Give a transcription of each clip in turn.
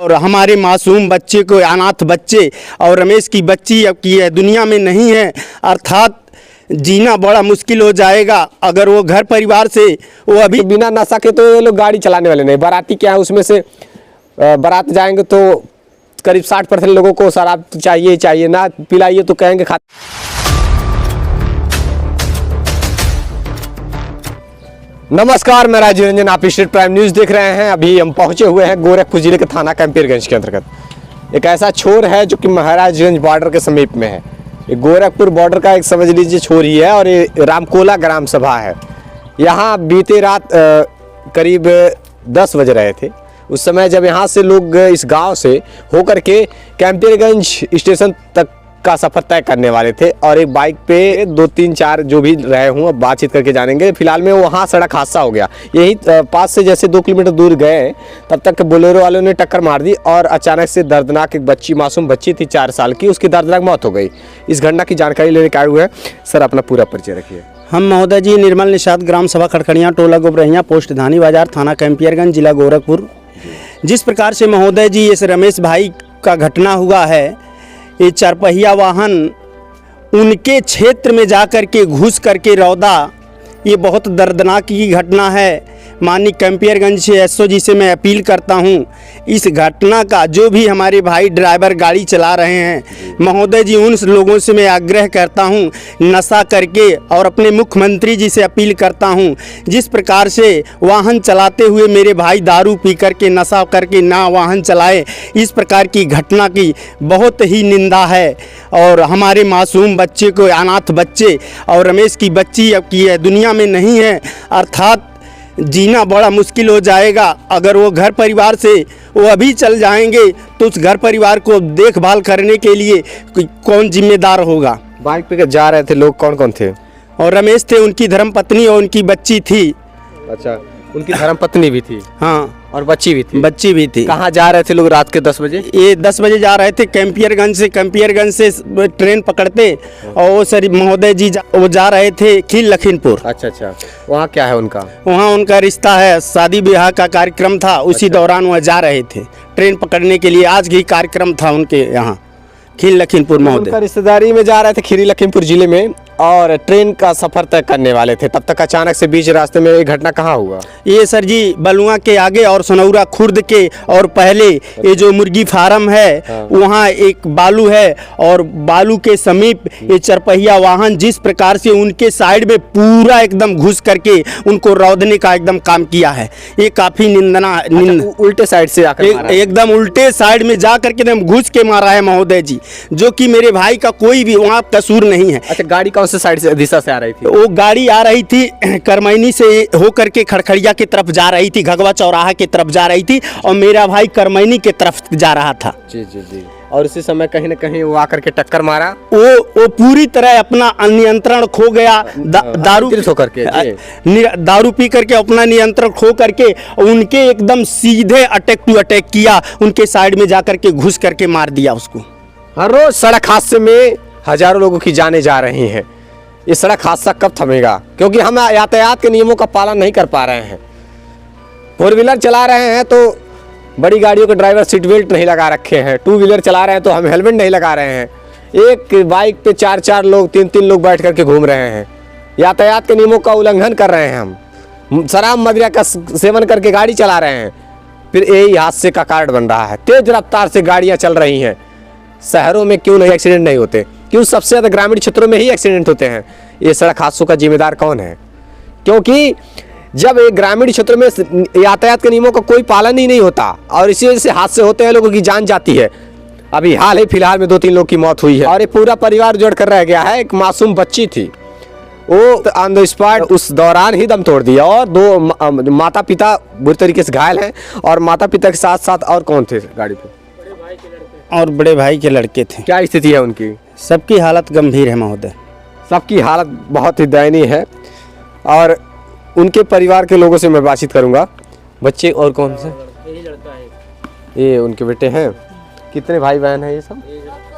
और हमारे मासूम बच्चे को, अनाथ बच्चे और रमेश की बच्ची अब की है दुनिया में नहीं है, अर्थात जीना बड़ा मुश्किल हो जाएगा अगर वो घर परिवार से वो अभी तो बिना नशा के तो ये लोग गाड़ी चलाने वाले नहीं। बाराती क्या है, उसमें से बारात जाएंगे तो करीब 60% लोगों को शराब चाहिए ना पिलाइए तो कहेंगे खा। नमस्कार, मैं राजीव रंजन, आप स्टेट प्राइम न्यूज़ देख रहे हैं। अभी हम पहुंचे हुए हैं गोरखपुर जिले के थाना कैंपियरगंज के अंतर्गत। एक ऐसा छोर है जो कि महाराजगंज बॉर्डर के समीप में है। ये गोरखपुर बॉर्डर का एक समझ लीजिए छोर ही है और ये रामकोला ग्राम सभा है। यहाँ बीते रात करीब 10 बज रहे थे। उस समय जब यहाँ से लोग इस गांव से होकर के कैंपियरगंज स्टेशन तक का सफ़र तय करने वाले थे और एक बाइक पे 2, 3, 4 जो भी रहे हों अब बातचीत करके जानेंगे। फिलहाल में वहाँ सड़क हादसा हो गया। यही पास से जैसे 2 किलोमीटर दूर गए तब तक बोलेरो वालों ने टक्कर मार दी और अचानक से दर्दनाक एक बच्ची, मासूम बच्ची थी 4 साल की, उसकी दर्दनाक मौत हो गई। इस घटना की जानकारी लेने के आए हुए हैं। सर, अपना पूरा परिचय रखिए। हम महोदय जी निर्मल निषाद, ग्राम सभा खड़खड़ियाँ, टोला गोबरहिया, पोस्ट धानी बाजार, थाना कैंपियरगंज, जिला गोरखपुर। जिस प्रकार से महोदय जी इस रमेश भाई का घटना हुआ है, ये 4 पहिया वाहन उनके क्षेत्र में जा कर के घुस करके रौदा, ये बहुत दर्दनाक की घटना है। माननीय कैंपियरगंज से एसओ जी से मैं अपील करता हूं, इस घटना का जो भी हमारे भाई ड्राइवर गाड़ी चला रहे हैं महोदय जी, उन लोगों से मैं आग्रह करता हूं नशा करके, और अपने मुख्यमंत्री जी से अपील करता हूं जिस प्रकार से वाहन चलाते हुए मेरे भाई दारू पी करके, नशा करके ना वाहन चलाए, इस प्रकार की घटना की बहुत ही निंदा है। और हमारे मासूम बच्चे को, अनाथ बच्चे और रमेश की बच्ची अब की है दुनिया में नहीं है, अर्थात जीना बड़ा मुश्किल हो जाएगा अगर वो घर परिवार से वो अभी चल जाएंगे तो उस घर परिवार को देखभाल करने के लिए कौन जिम्मेदार होगा। बाइक पे जा रहे थे लोग, कौन कौन थे? और रमेश थे, उनकी धर्मपत्नी और उनकी बच्ची थी। अच्छा, उनकी धर्मपत्नी भी थी? हाँ, और बच्ची भी थी? बच्ची भी थी। कहाँ जा रहे थे लोग रात के 10 बजे? ये 10 बजे जा रहे थे कैंपियरगंज से ट्रेन पकड़ते और वो सर महोदय जी वो जा रहे थे खील लखीमपुर। अच्छा, वहाँ क्या है उनका? वहाँ उनका रिश्ता है, शादी ब्याह का कार्यक्रम था, उसी दौरान वह जा रहे थे ट्रेन पकड़ने के लिए। आज ही कार्यक्रम था उनके यहाँ खील लखीमपुर महोदय। रिश्तेदारी में जा रहे थे खीरी लखीमपुर जिले में और ट्रेन का सफर तय करने वाले थे। तब तक अचानक से बीच रास्ते में ये घटना कहाँ हुआ? ये सर जी बलुआ के आगे और सनौरा खुर्द के और पहले ये जो मुर्गी फार्म है वहाँ एक बालू है और बालू के समीप ये 4 पहिया वाहन जिस प्रकार से उनके साइड में पूरा एकदम घुस करके उनको रौदने का एकदम काम किया है, ये काफी उल्टे साइड से आकर एकदम उल्टे साइड में जा करके एकदम घुस के मारा है महोदय जी, जो कि मेरे भाई का कोई भी वहाँ कसूर नहीं है। अच्छा, गाड़ी कौन से साइड से, दिशा से आ रही थी? वो गाड़ी आ रही थी करमैनी से होकर के खड़खड़िया की तरफ जा रही थी, घगवा चौराहा की तरफ जा रही थी और मेरा भाई करमैनी की तरफ जा रहा था। जी। और उसी समय कहीं न कहीं वो आकर के टक्कर मारा। वो पूरी तरह अपना नियंत्रण खो गया, दारू पी करके अपना नियंत्रण खो करके उनके एकदम सीधे अटैक किया, उनके साइड में जाकर के घुस करके मार दिया उसको। हर रोज सड़क हादसे में हजारों लोगों की जानें जा रही हैं। ये सड़क हादसा कब थमेगा? क्योंकि हम यातायात के नियमों का पालन नहीं कर पा रहे हैं। 4 व्हीलर चला रहे हैं तो बड़ी गाड़ियों के ड्राइवर सीट बेल्ट नहीं लगा रखे हैं, 2 व्हीलर चला रहे हैं तो हम हेलमेट नहीं लगा रहे हैं। एक बाइक पे 4 लोग, 3 लोग बैठ करके घूम रहे हैं। यातायात के नियमों का उल्लंघन कर रहे हैं हम। शराब मदिरा का सेवन करके गाड़ी चला रहे हैं, फिर यही हादसे का कारण बन रहा है। तेज रफ्तार से गाड़ियाँ चल रही हैं। शहरों में क्यों नहीं एक्सीडेंट नहीं होते? क्यों सबसे ज़्यादा ग्रामीण क्षेत्रों में ही एक्सीडेंट होते हैं? ये सड़क हादसों का जिम्मेदार कौन है? क्योंकि जब एक ग्रामीण क्षेत्र में यातायात के नियमों का कोई पालन ही नहीं होता और इसी वजह से हादसे होते हैं, लोगों की जान जाती है। अभी फिलहाल में 2-3 लोग की मौत हुई है और ये पूरा परिवार जोड़ कर रह गया है। एक मासूम बच्ची थी, वो ऑन द स्पॉट उस दौरान ही दम तोड़ दिया और 2 माता पिता बुरी तरीके से घायल हैं। और माता पिता के साथ साथ और कौन थे गाड़ी पे? और बड़े भाई के लड़के थे। क्या स्थिति है उनकी? सबकी हालत गंभीर है महोदय, सबकी हालत बहुत ही दयनीय है और उनके परिवार के लोगों से मैं बातचीत करूंगा। बच्चे और कौन से? यही लड़का है, ये उनके बेटे हैं। कितने भाई बहन हैं ये सब?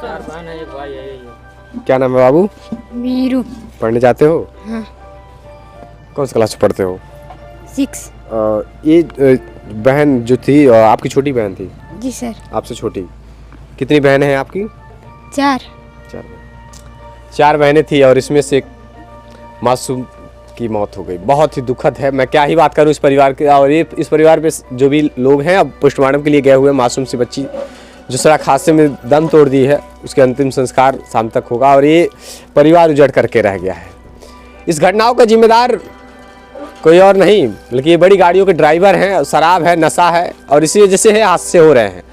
4 बहन है, 1 भाई है। क्या नाम है बाबू? वीरू। पढ़ने जाते हो? हाँ। कौन सी क्लास में पढ़ते हो? 6। ये बहन जो थी आपकी छोटी बहन थी, जी सर। आपसे छोटी। कितनी बहनें हैं आपकी? 4। 4 बहनें थी और इसमें से एक मासूम की मौत हो गई। बहुत ही दुखद है। मैं क्या ही बात करूं इस परिवार के। और ये इस परिवार पे जो भी लोग हैं अब पोस्टमार्टम के लिए गए हुए मासूम सी बच्ची जो सड़क हादसे में दम तोड़ दी है, उसके अंतिम संस्कार शाम तक होगा और ये परिवार उजड़ करके रह गया है। इस घटनाओं का जिम्मेदार कोई और नहीं बल्कि ये बड़ी गाड़ियों के ड्राइवर हैं। शराब है, नशा है और इसी वजह से हादसे हो रहे हैं।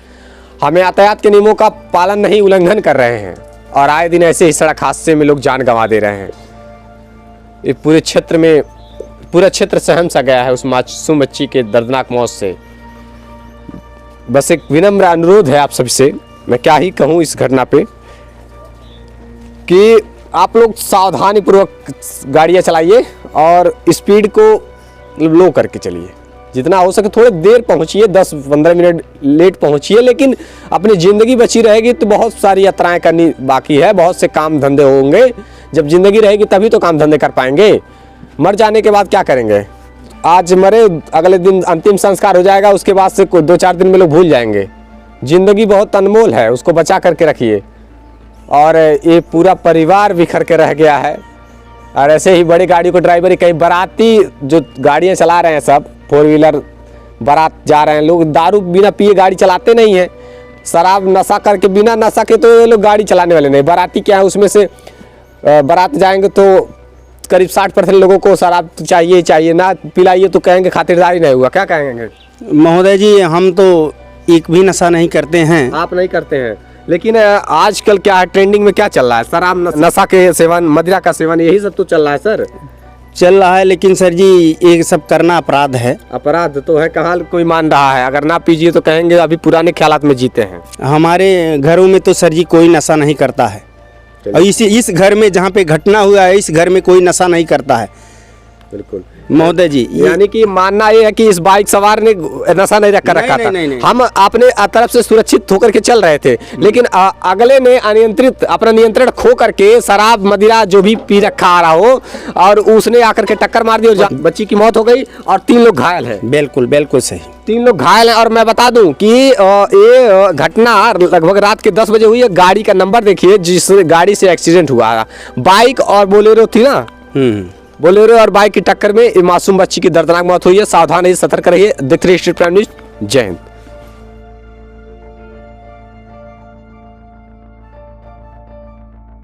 हम यातायात के नियमों का पालन नहीं, उल्लंघन कर रहे हैं और आए दिन ऐसे ही सड़क हादसे में लोग जान गंवा दे रहे हैं। ये पूरे क्षेत्र में पूरा क्षेत्र सहम सा गया है उस मासूम बच्ची के दर्दनाक मौत से। बस एक विनम्र अनुरोध है आप सबसे, मैं क्या ही कहूँ इस घटना पे, कि आप लोग सावधानी पूर्वक गाड़ियाँ चलाइए और स्पीड को लो करके चलिए। जितना हो सके थोड़ी देर पहुँचिए, 10-15 मिनट लेट पहुँचिए, लेकिन अपनी ज़िंदगी बची रहेगी तो बहुत सारी यात्राएं करनी बाकी है, बहुत से काम धंधे होंगे। जब ज़िंदगी रहेगी तभी तो काम धंधे कर पाएंगे। मर जाने के बाद क्या करेंगे? आज मरे, अगले दिन अंतिम संस्कार हो जाएगा, उसके बाद से 2-4 दिन में लोग भूल जाएंगे। ज़िंदगी बहुत अनमोल है, उसको बचा करके रखिए। और ये पूरा परिवार बिखर के रह गया है। और ऐसे ही बड़ी गाड़ी को ड्राइवर, कई बाराती जो गाड़ियाँ चला रहे हैं, सब 4 व्हीलर बारात जा रहे हैं लोग, दारू बिना पिए गाड़ी चलाते नहीं हैं। शराब नशा करके, बिना नशा के तो ये लोग गाड़ी चलाने वाले नहीं। बाराती क्या है, उसमें से बारात जाएंगे तो करीब 60% लोगों को शराब चाहिए ना पिलाइए तो कहेंगे खातिरदारी नहीं हुआ। क्या कहेंगे? महोदय जी, हम तो एक भी नशा नहीं करते हैं। आप नहीं करते हैं, लेकिन आजकल क्या है, ट्रेंडिंग में क्या चल रहा है? शराब, नशा के सेवन, मदिरा का सेवन, यही सब तो चल रहा है सर। चल रहा है, लेकिन सर जी ये सब करना अपराध है। अपराध तो है, कहाँ कोई मान रहा है? अगर ना पीजिए तो कहेंगे अभी पुराने ख्यालात में जीते हैं। हमारे घरों में तो सर जी कोई नशा नहीं करता है और इस घर में जहाँ पे घटना हुआ है, इस घर में कोई नशा नहीं करता है। बिल्कुल महोदय जी, यानी कि मानना ये है कि इस बाइक सवार ने नशा नहीं रखा था। नहीं। हम अपने तरफ से सुरक्षित होकर के चल रहे थे, लेकिन अगले ने अनियंत्रित अपना नियंत्रण खो करके शराब मदिरा जो भी पी रखा आ रहा हो और उसने आकर के टक्कर मार दी और बच्ची की मौत हो गई और 3 लोग घायल हैं। बिल्कुल सही, 3 लोग घायल हैं। और मैं बता दूं कि ये घटना लगभग रात के 10 बजे हुई है। गाड़ी का नंबर देखिए जिस गाड़ी से एक्सीडेंट हुआ, बाइक और बोलेरो थी ना, बोलेरो और बाइक की टक्कर में मासूम बच्ची की दर्दनाक मौत हुई है। सावधान रहिए, सतर्क रहिए। देखते रहिए स्ट्रीट प्राइम न्यूज़। जय हिंद।